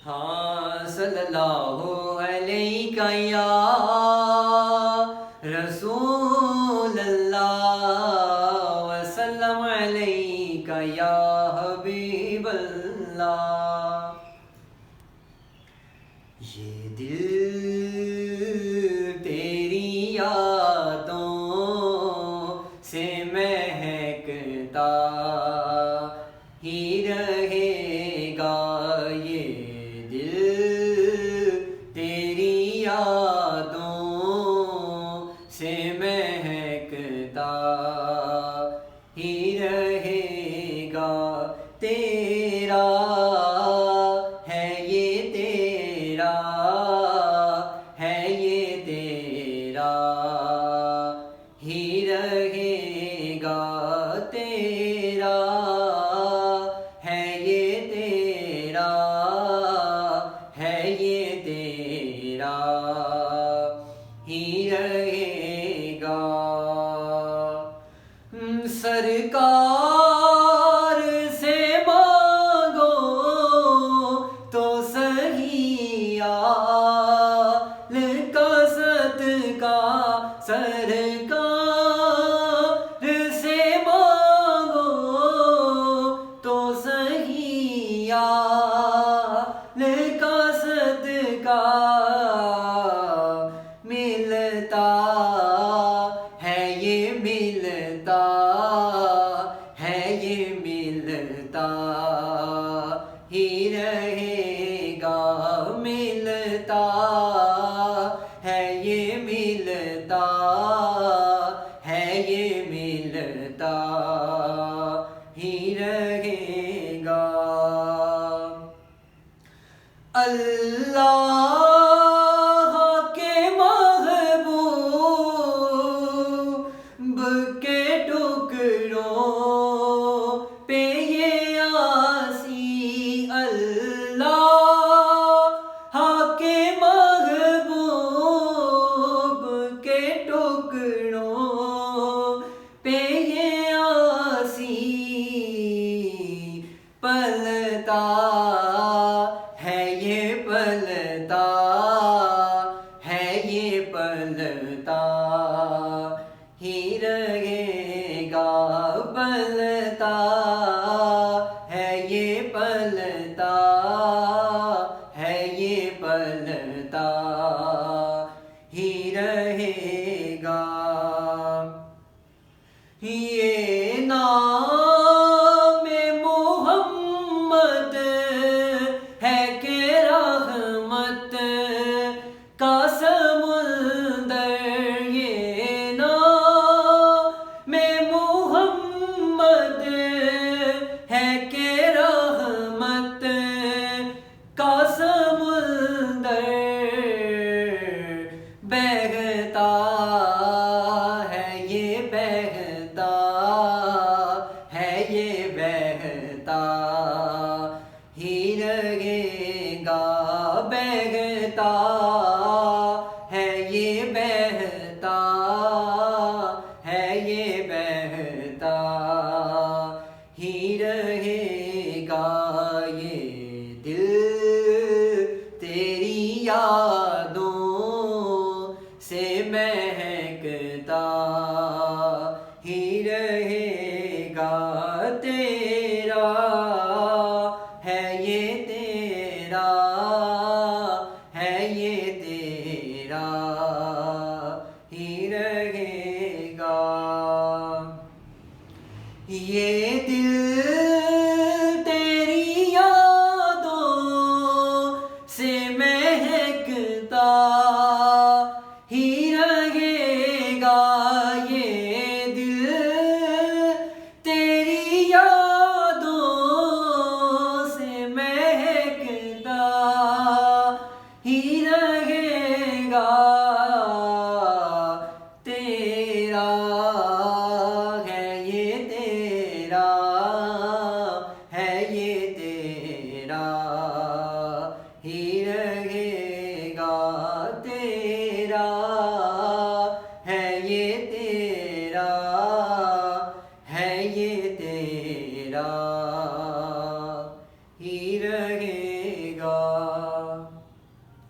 हाँ सल्लल्लाहु अलैका या रसूल अल्लाह वसल्लम अलैका या हबीब अल्लाह। ये दिल तेरी यादों से महकता ही रहेगा। ये दिल तेरी यादों से महकता ही रहेगा। तेरा है ये तेरा है ये तेरा ही रहेगा। तेरा है ये तेरा है ये तेरा ही रहेगा। सरकार से मांगो तो सही आल का सदका। सरकार से मांगो तो सही आल का सदका। मिलता है ये मिलता है ये मिलता ही रहेगा। मिलता है ये मिलता है ये मिलता ही रहेगा। अल्लाह के महबूब के टुकड़ों पे ये आसी। अल्लाह के महबूब के टुकड़ों पे ये आसी। पलता है ये पलता है ये पलता ही रहेगा। पलता है ये पलता है ये पलता ही रहेगा। ये नाम मोहम्मद है कि रहमत का समुंदर। ये नाम मोहम्मद है कि रहमत का समुंदर। बहता है ये बहता है ये बहता ही रहेगा। बहता है ये बहता है ये बहता ही रहेगा। ये दिल तेरी यादों से महकता ही रहेगा। तेरा है ये तेरा